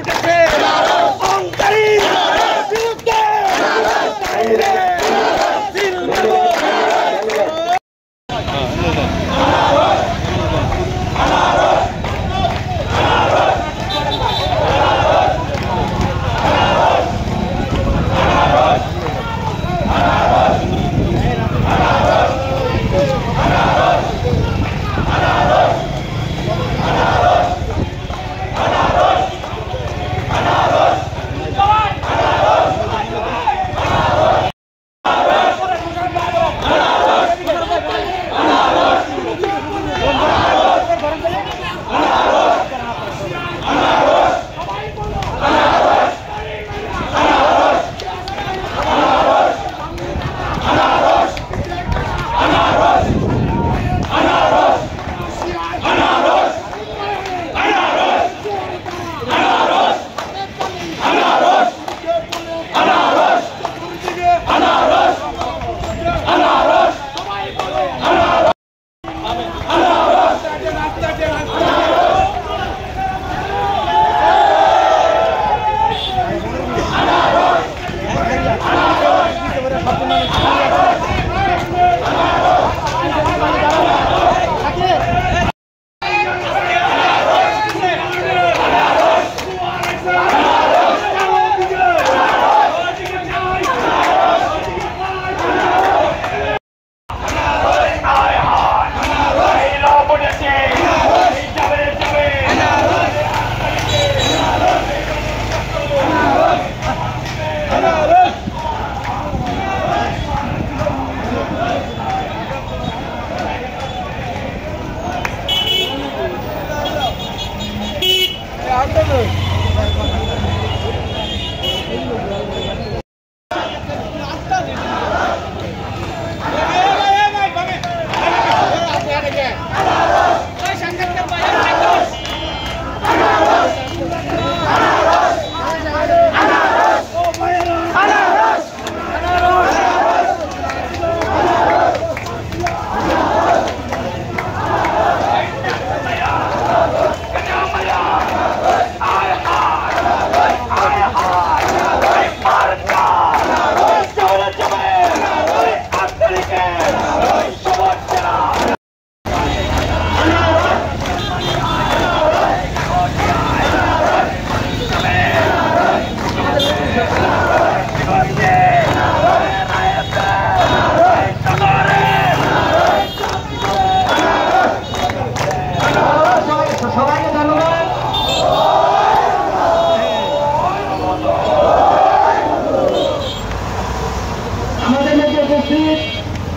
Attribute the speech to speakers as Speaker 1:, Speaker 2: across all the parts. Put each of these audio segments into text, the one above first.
Speaker 1: উঠেছে অহংকারীর বিরুদ্ধে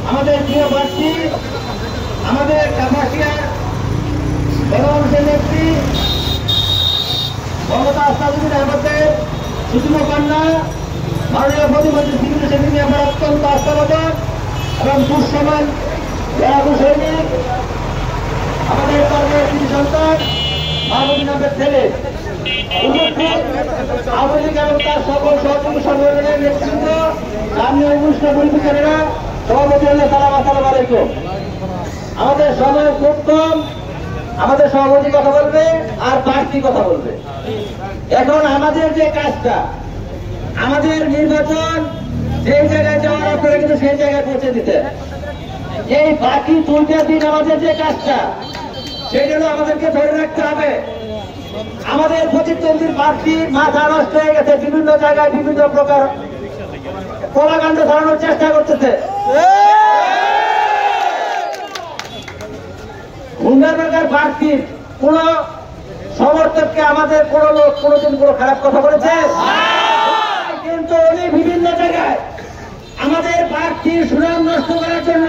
Speaker 1: আমাদের প্রিয় প্রার্থী আমাদের কাপাসিয়ার গণমানুষের নেত্রী মমতা আস্তাদুদ্দিন আহমেদের সুষম কন্যা মাননীয় প্রতিমন্ত্রী সিভিল সেক্রেটারি আমার অত্যন্ত আস্থাভাজন এবং দুঃসমান যারা সৈনিক আমাদের কর্মের কৃষি সন্তান মাহমুদুল আহমেদ ছেলে আওয়ামী লীগ এবং তার সকল সহযোগী সংগঠনের নেতৃত্ব স্থানীয় অনুষ্ঠান পরিবেশনেরা সভাপতি হলে সালাম আসসালামু আলাইকুম। আমাদের সময় খুব কম, আমাদের সভাপতি কথা বলবে আর প্রার্থী কথা বলবে। এখন আমাদের যে কাজটা, আমাদের নির্বাচন যেই জায়গায় যাওয়ার আপনারা কিন্তু সেই জায়গায় পৌঁছে দিতে, এই বাকি 2টা দিন আমাদের যে কাজটা সেই জন্য আমাদেরকে ধরে রাখতে হবে। আমাদের প্রতিদ্বন্দ্বীর প্রার্থী মাথা নষ্ট হয়ে গেছে, বিভিন্ন জায়গায় বিভিন্ন প্রকার প্রোপাগান্ডা ছড়ানোর চেষ্টা করতেছে। হুন্ডার প্রার্থীর কোন সমর্থককে আমাদের কোন লোক কোনদিন কোন খারাপ কথা বলেছে? কিন্তু উনি বিভিন্ন জায়গায় আমাদের প্রার্থীর সুনাম নষ্ট করার জন্য,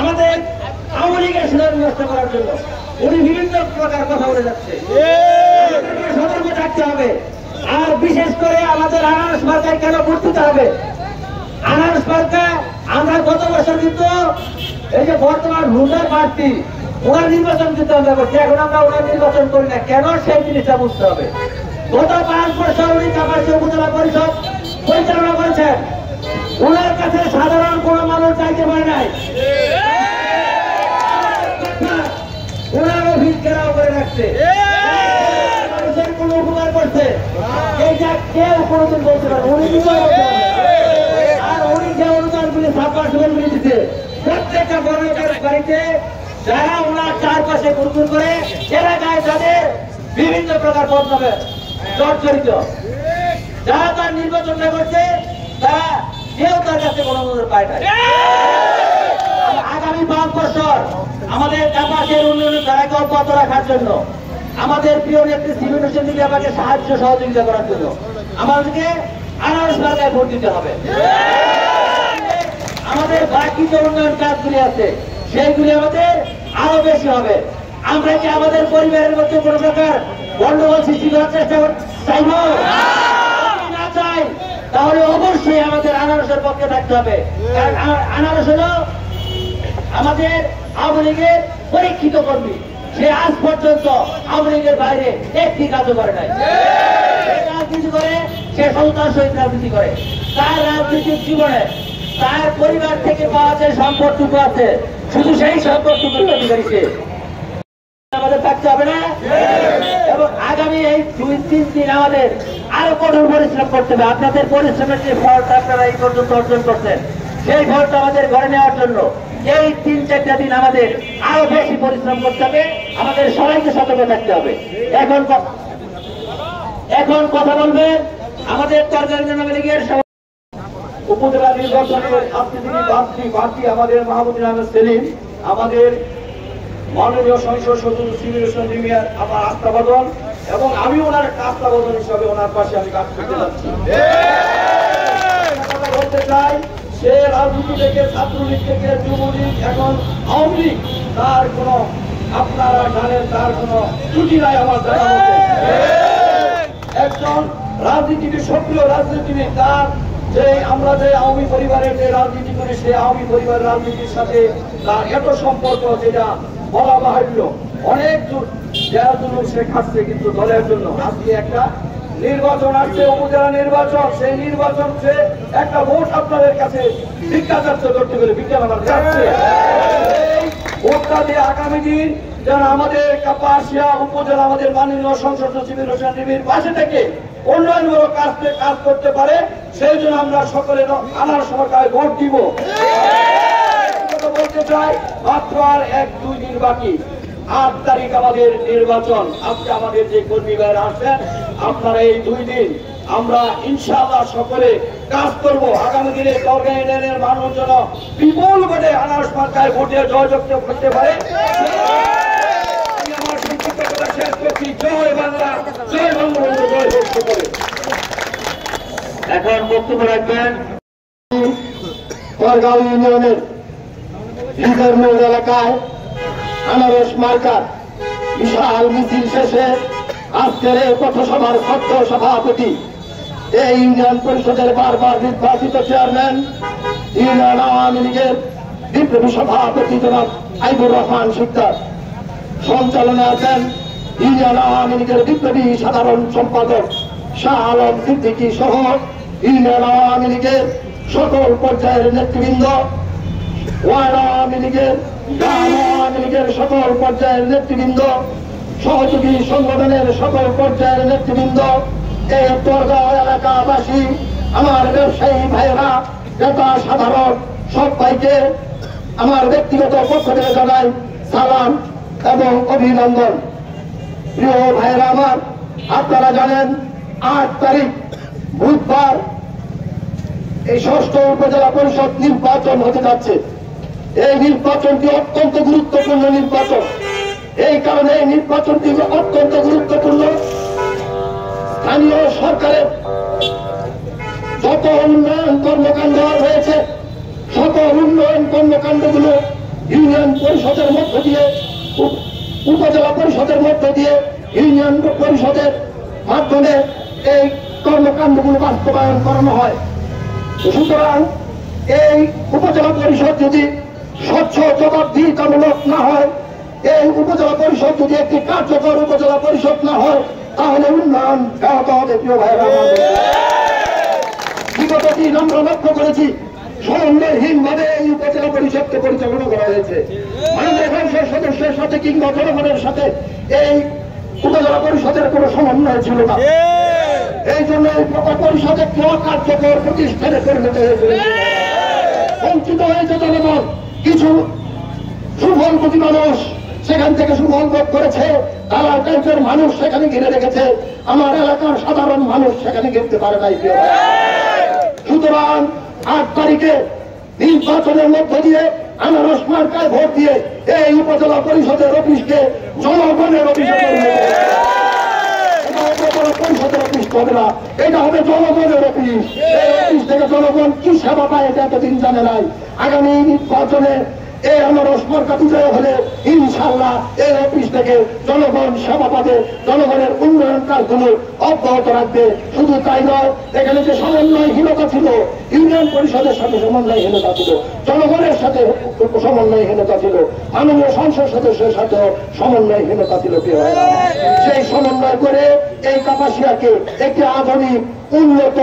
Speaker 1: আমাদের আওয়ামী লীগের সুনাম নষ্ট করার জন্য উনি বিভিন্ন প্রকার কথা বলে যাচ্ছে। সতর্ক থাকতে হবে। আর বিশেষ করে আমাদের আনারস মার্কায় কেন ভোট দিতে হবে? আনারস মার্কা আমরা গত বছর কিন্তু এই যে বর্তমান হুন্ডার প্রার্থী ওনার নির্বাচন দিতে হবে, এখন আমরা ওনার নির্বাচন করি না কেন, সেই জিনিসটা বুঝতে হবে। গত 5 বছর উনি কাপাসিয়া উপজেলা পরিষদ পরিচালনা করেছেন, ওনার কাছে সাধারণ কোন মানুষ চাইতে পারে নাই, ওনার অফিস ঘেরাও করে রাখছে, মানুষের কোন উপকার করছে। কেউ কোনোদিন বলতে পারে উনি নিজেও বলতে পারে। আর উনি যে অনুদানগুলি সাবমার্সিবলগুলি দিতে প্রত্যেকটা বড় বাড়িতে যারা ওনার চারপাশে ঘুরঘুর করে এলাকায় যাদের বিভিন্ন প্রকার বদনামে জর্জরিত, যারা তার নির্বাচনটা করছে তারা কেউ তার কাছে কোনো অনুদান পায় না। আগামী 5 বছর আমাদের কাপাসের উন্নয়নের ধারাকে অব্যাহত রাখার জন্য, আমাদের প্রিয় নেত্রী সিভিল হোসেন দিদি আমাকে সাহায্য সহযোগিতা করার জন্য আমাদেরকে আনারস মার্কায় ভোট দিতে হবে। আমাদের বাকি যে উন্নয়ন কাজগুলি আছে সেইগুলি আমাদের আরো বেশি হবে। আমরা কি আমাদের পরিবারের মধ্যে কোনো প্রকার গন্ডগোল সৃষ্টি করার চেষ্টা চাইব না? চাই তাহলে অবশ্যই আমাদের আনারসের পক্ষে থাকতে হবে। কারণ আনারস হল আমাদের আওয়ামী লীগের পরীক্ষিত কর্মী। সে আজ পর্যন্ত আওয়ামী লীগের বাইরে একটি কাজও করে নাই। রাজনীতি করে, সে সন্ত্রাস সহিত রাজনীতি করে। তার রাজনৈতিক জীবনে তার পরিবার থেকে পাওয়া যে সম্পদটুকু আছে, শুধু সেই সম্পদটুকুর অধিকারী সে। আমাদের থাকতে হবে না? এবং আগামী এই 2-3 দিন আমাদের আরো কঠোর পরিশ্রম করতে হবে। আপনাদের পরিশ্রমের যে ফলটা আপনারা এই পর্যন্ত অর্জন করছেন, সেই ফলটা আমাদের ঘরে নেওয়ার জন্য এই 3-4টা দিন আমাদের আরো বেশি পরিশ্রম করতে হবে। আমাদের সবাইকে সতর্ক থাকতে হবে। এখন কথা বলবেন আমাদের তরকারি আওয়ামী লীগের উপজেলা নির্বাচনের প্রার্থী আমাদের মাহমুদুল আহমেদ সেলিম, আমাদের মাননীয় সংসদ সদস্য সিভিল হোসেন মিয়ার আমার আস্থাবাদন, এবং আমি ওনার একটা আস্থাবাদন হিসাবে ওনার পাশে আমি কাজ করতে যাচ্ছি। বলতে চাই, সে রাজনীতি থেকে, ছাত্রলীগ থেকে, যুবলীগ, এখন আওয়ামী লীগ, তার কোন আপনারা জানেন তার কোন ত্রুটি নাই আমার জানা মতে। একজন রাজনীতিবিদ, সক্রিয় রাজনীতিবিদ, তার যে আমরা যে আওয়ামী পরিবারের যে রাজনীতি করি, সেই আওয়ামী পরিবারের রাজনীতির সাথে তার এত সম্পর্ক যেটা বলা বাহুল্য। অনেক যারা জন্য সে খাচ্ছে, কিন্তু দলের জন্য। আজকে একটা নির্বাচন আসছে, উপজেলা নির্বাচন, সেই নির্বাচন সে একটা ভোট আপনাদের কাছে ভিক্ষা চাচ্ছে, ধরতে গেলে ভিক্ষা চাচ্ছে। এই ভোটটা দিয়ে আগামী দিন যেন আমাদের কাপাসিয়া উপজেলা, আমাদের মাননীয় সংসদ সিভিল হোসেন টিভির পাশে থেকে উন্নয়নমূলক কাজ করতে পারে, সেই জন্য আমরা সকলে আনার সরকার ভোট দিব। বলতে চাই, মাত্র আর 1-2 দিন বাকি। 8 তারিখ আমাদের নির্বাচন। আজকে আমাদের যে কর্মী ভাইরা আসছেন, আপনারা এই 2 দিন আমরা ইনশাআল্লাহ সকলে কাজ করব। আগামী দিনে দরগা ইউনিয়নের মানুষ যেন বিপুল ভোটে আনারস মার্কায় ভোটে জয়যুক্ত করতে পারে। আমার সংক্ষিপ্ত শেষ করছি। জয় বাংলা, জয় বঙ্গবন্ধু, জয় হোক। এখন বক্তব্য রাখবেন দরগা ইউনিয়নের লিগার মোড় এলাকায় আনারস মার্কার বিশাল মিছিল শেষে আজকের এই পথসভার সত্য সভাপতি, এই ইউনিয়ন পরিষদের বারবার নির্বাচিত চেয়ারম্যান, ইউনিয়ন আওয়ামী লীগের বিপ্লবী সভাপতি জনাব আইবুর রহমান শিকদার। সঞ্চালনে আছেন ইউনিয়ন আওয়ামী লীগের বিপ্লবী সাধারণ সম্পাদক শাহ আলম সিদ্দিকী সহ ইউনিয়ন আওয়ামী লীগের সকল পর্যায়ের নেতৃবৃন্দ, ওয়ার্ড আওয়ামী লীগের, গ্রাম আওয়ামী লীগের সকল পর্যায়ের নেতৃবৃন্দ, সহযোগী সংগঠনের সকল পর্যায়ের নেতৃবৃন্দ, এই দরগাহ এলাকাবাসী, আমার ব্যবসায়ী ভাইয়েরা, ক্রেতা সাধারণ সবাইকে আমার ব্যক্তিগত পক্ষ থেকে জানাই সালাম এবং অভিনন্দন। প্রিয় ভাইয়েরা আমার, আপনারা জানেন 8 তারিখ বুধবার এই 6ষ্ঠ উপজেলা পরিষদ নির্বাচন হতে যাচ্ছে। এই নির্বাচনটি অত্যন্ত গুরুত্বপূর্ণ নির্বাচন। এই কারণে এই নির্বাচনটি অত্যন্ত গুরুত্বপূর্ণ। স্থানীয় সরকারের যত উন্নয়ন কর্মকাণ্ড রয়েছে, সকল উন্নয়ন কর্মকাণ্ডগুলো ইউনিয়ন পরিষদের মধ্য দিয়ে, উপজেলা পরিষদের মধ্য দিয়ে, ইউনিয়ন পরিষদের মাধ্যমে এই কর্মকাণ্ডগুলো বাস্তবায়ন করানো হয়। সুতরাং এই উপজেলা পরিষদ যদি স্বচ্ছ জবাবদিহিতামূলক না হয়, এই উপজেলা পরিষদ যদি একটি কার্যকর উপজেলা পরিষদ না হয়, তাহলে উন্নয়ন ব্যাহত হবে। প্রিয় ভাইয়েরা, বিগত দিন আমরা লক্ষ্য করেছি সমন্বয়হীন ভাবে এই উপজেলা পরিষদকে পরিচালনা করা হয়েছে। মাননীয় সংসদ সদস্যের সাথে কিংবা জনগণের সাথে এই উপজেলা পরিষদের কোন সমন্বয় ছিল না।
Speaker 2: এই জন্য এই পরিষদে কার্যকর প্রতিষ্ঠানে পরিণত হয়েছে। বঞ্চিত হয়েছে জনগণ, কিছু সুফলপতি মানুষ সেখান থেকে সুফল ভোগ করেছে, দালাল টাইপের মানুষ সেখানে ঘিরে রেখেছে, আমার এলাকার সাধারণ মানুষ সেখানে ঘিরতে পারে নাই। সুতরাং 8 তারিখে নির্বাচনের মধ্য দিয়ে আনারস মার্কায় ভোট দিয়ে এই উপজেলা পরিষদের অফিসকে জনগণের অফিসে পরিষদের অফিস হবে না, এটা হবে জনগণের অফিস। এই অফিস থেকে জনগণ কি সেবা পায় এটা এতদিন জানে নাই। আগামী নির্বাচনে এই আনারস মার্কা বিজয় হলে ইনশাল্লাহ এই অফিস থেকে জনগণ সেবা পাবে, জনগণের উন্নয়ন কাজগুলো অব্যাহত রাখবে। শুধু তাই নয়, এখানে যে সমন্বয়হীনতা ছিল, ইউনিয়ন পরিষদের সাথে সমন্বয়হীনতা ছিল, জনগণের সাথে সমন্বয়হীনতা ছিল, মাননীয় সংসদ সদস্যের সাথেও সমন্বয়হীনতা ছিল। সেই সমন্বয় করে এই কাপাসিয়াকে একটি আধুনিক উন্নত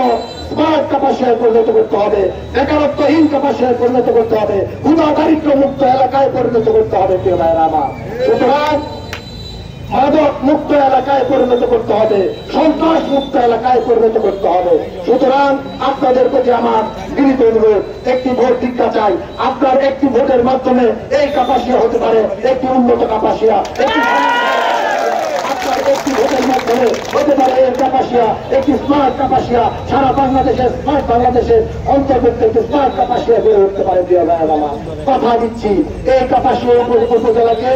Speaker 2: স্মার্ট কাপাসিয়ায় পরিণত করতে হবে, বেকারত্বহীন কাপাসিয়ায় পরিণত করতে হবে, ক্ষুধা দারিদ্র মুক্ত এলাকায় পরিণত করতে হবে। প্রিয় ভাইয়েরা আমার, সুতরাং মাদক মুক্ত এলাকায় পরিণত করতে হবে, সন্ত্রাস মুক্ত এলাকায় পরিণত করতে হবে। সুতরাং আপনাদের প্রতি আমার বিনীত অনুরোধ, একটি ভোট দীক্ষা চাই। আপনার একটি ভোটের মাধ্যমে এই কাপাসিয়া হতে পারে একটি উন্নত কাপাসিয়া, একটি ভোটের মাধ্যমে হতে পারে এই কাপাসিয়া একটি স্মার্ট কাপাসিয়া, সারা বাংলাদেশের স্মার্ট বাংলাদেশের অন্তর্ভুক্ত একটি স্মার্ট কাপাসিয়া গড়ে উঠতে পারে। প্রিয় ভাইয়েরা আমার, কথা দিচ্ছি এই কাপাসিয়া উপজেলাকে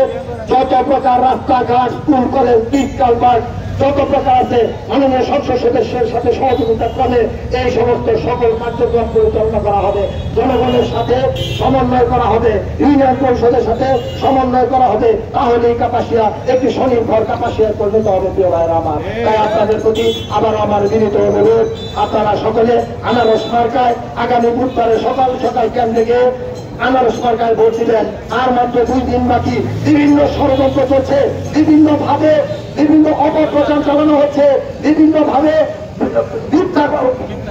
Speaker 2: যত প্রকার রাস্তাঘাট, স্কুল, কলেজ, ব্রিজ, কালভার্ট যত প্রকার আছে মাননীয় সংসদ সদস্যের সাথে সহযোগিতা ক্রমে এই সমস্ত সকল কার্যক্রম পরিচালনা করা হবে। জনগণের সাথে সমন্বয় করা হবে, ইউনিয়ন পরিষদের সাথে সমন্বয় করা হবে, তাহলে এই কাপাসিয়া একটি স্বনির্ভর কাপাসিয়ায় পরিণত হবে। প্রিয় ভাইয়েরা আমার, তাই আপনাদের প্রতি আবার আমার বিনীত অনুরোধ, আপনারা সকলে আনারস মার্কায় আগামী বুধবারে সকাল সকাল কেন্দ্রে গিয়ে আনারস মার্কায় ভোট দিবেন। আর মাত্র 2 দিন বাকি। বিভিন্ন ষড়যন্ত্র চলছে, বিভিন্ন ভাবে বিভিন্ন অপপ্রচার চালানো হচ্ছে, বিভিন্ন ভাবে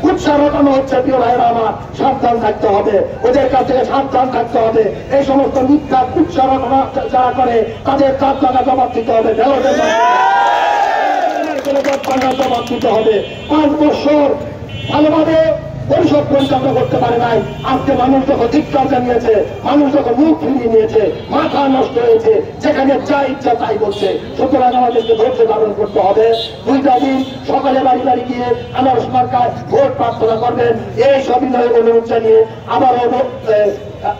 Speaker 2: উৎসাহ রটানো হচ্ছে। প্রিয় ভাইয়েরা আমার, সাবধান থাকতে হবে, ওদের কাছ থেকে সাবধান থাকতে হবে। এই সমস্ত মিথ্যা উৎসাহ রটনা যারা করে তাদের 4 টাকা জবাব দিতে হবে, জবাব দিতে হবে। 5 বছর ভালোভাবে পরিষদ পরিচালনা করতে পারে নাই। আজকে মানুষ যখন ধিক্কার জানিয়েছে, মানুষ যখন মুখ ফিরিয়ে নিয়েছে, মাথা নষ্ট হয়েছে, যেখানে যা ইচ্ছা তাই বলছে। সুতরাং আমাদেরকে ধৈর্য ধারণ করতে হবে। 2টা দিন সকালে বাড়ি বাড়ি গিয়ে আনারস মার্কায় ভোট প্রার্থনা করবেন। এই সবিনয় অনুরোধ জানিয়ে আবারও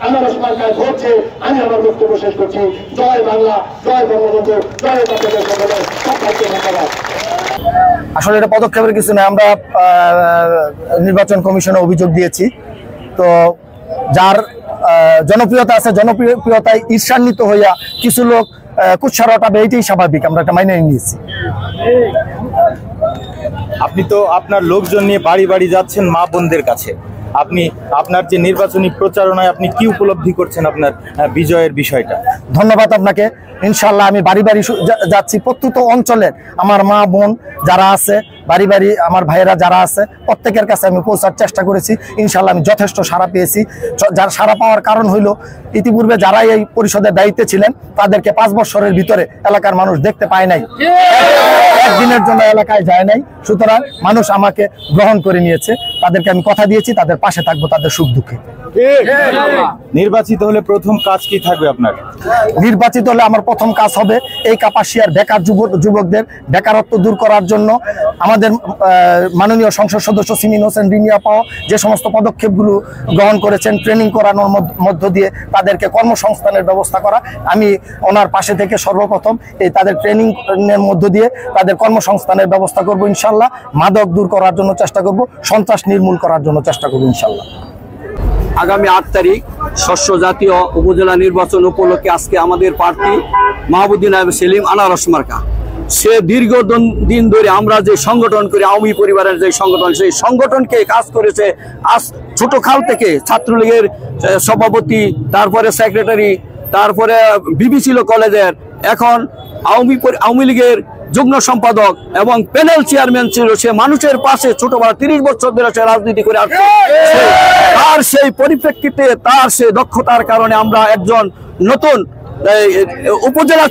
Speaker 2: আনারস মার্কায় ভোট চেয়ে আমি আমার বক্তব্য শেষ করছি। জয় বাংলা, জয় বঙ্গবন্ধু, জয় বাংলাদেশ। সবাইকে ধন্যবাদ।
Speaker 3: আসলে এটা পদক্ষেপের কিছু নয়, আমরা নির্বাচন কমিশনে অভিযোগ দিয়েছি। তো যার জনপ্রিয়তা আছে, জনপ্রিয়তায় ঈর্ষান্বিত হইয়া কিছু লোক কুৎসা রটাবে, এইটাই স্বাভাবিক, আমরা এটা মাইনে নিয়েছি।
Speaker 4: আপনি তো আপনার লোকজন নিয়ে বাড়ি বাড়ি যাচ্ছেন মা বোনদের কাছে, আপনি আপনার যে নির্বাচনী প্রচারণায় আপনি কি উপলব্ধি করছেন আপনার বিজয়ের বিষয়টা?
Speaker 3: ধন্যবাদ আপনাকে। ইনশাল্লাহ আমি বাড়ি বাড়ি যাচ্ছি, প্রত্যেক অঞ্চলের আমার মা বোন যারা আছে, বাড়ি বাড়ি আমার ভাইয়েরা যারা আছে, প্রত্যেকের কাছে আমি পৌঁছার চেষ্টা করেছি। ইনশাল্লাহ আমি যথেষ্ট সাড়া পেয়েছি। যার সাড়া পাওয়ার কারণ হইল, ইতিপূর্বে যারা এই পরিষদের দায়িত্বে ছিলেন তাদেরকে 5 বছরের ভিতরে এলাকার মানুষ দেখতে পায় নাই, একদিনের জন্য এলাকায় যায় নাই। সুতরাং মানুষ আমাকে গ্রহণ করে নিয়েছে, তাদেরকে আমি কথা দিয়েছি তাদের পাশে থাকবো, তাদের সুখ দুঃখে।
Speaker 4: নির্বাচিত হলে প্রথম কাজ কি থাকবে আপনার?
Speaker 3: নির্বাচিত হলে আমার প্রথম কাজ হবে এই কাপাসিয়ার বেকার যুবকদের বেকারত্ব দূর করার জন্য আমাদের মাননীয় সংসদ সদস্য সিমিন হোসেন রিমিয়া পাওয়া যে সমস্ত পদক্ষেপগুলো গ্রহণ করেছেন, ট্রেনিং করানোর মধ্য দিয়ে তাদেরকে কর্মসংস্থানের ব্যবস্থা করা, আমি ওনার পাশে থেকে সর্বপ্রথম এই তাদের ট্রেনিং এর মধ্য দিয়ে তাদের কর্মসংস্থানের ব্যবস্থা করব ইনশাল্লাহ। মাদক দূর করার জন্য চেষ্টা করব, সন্ত্রাস নির্মূল করার জন্য চেষ্টা করব ইনশাল্লাহ।
Speaker 5: আগামী 8 তারিখ ষষ্ঠ জাতীয় উপজেলা নির্বাচন উপলক্ষে আজকে আমাদের প্রার্থী মাহবুদ্দিন সেলিম আনারস মার্কা। সে দীর্ঘ দিন ধরে আমরা যে সংগঠন করি, আওয়ামী পরিবারের যে সংগঠন, সেই সংগঠনকে কাজ করেছে আজ ছোট খাল থেকে ছাত্রলীগের সভাপতি, তারপরে সেক্রেটারি, তারপরে বিবি ছিল কলেজের, এখন আওয়ামী লীগের যুগ্ম সম্পাদক এবং প্যানেল চেয়ারম্যান ছিল। সে মানুষের পাশে ছোট বড় 30 বছর ধরে সে রাজনীতি করে আসছে। তার সেই পরিপ্রেক্ষিতে, তার সেই দক্ষতার কারণে আমরা একজন নতুন উপজেলা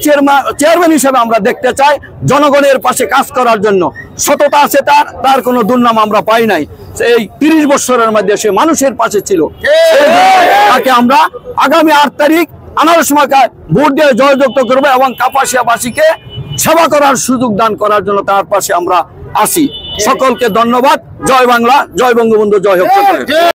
Speaker 5: চেয়ারম্যান হিসেবে আমরা দেখতে চাই, জনগণের পাশে কাজ করার জন্য সততা আছে তার কোনো দুর্নাম আমরা পাই নাই। এই 30 বছরের মধ্যে সে মানুষের পাশে ছিল। তাকে আমরা আগামী 8 তারিখ আনারস মার্কায় ভোট দিয়ে জয়যুক্ত করবো এবং কাপাসিয়াবাসীকে সেবা করার সুযোগ দান করার জন্য তার পাশে আমরা আসি। সকলকে ধন্যবাদ। জয় বাংলা, জয় বঙ্গবন্ধু, জয় হোক।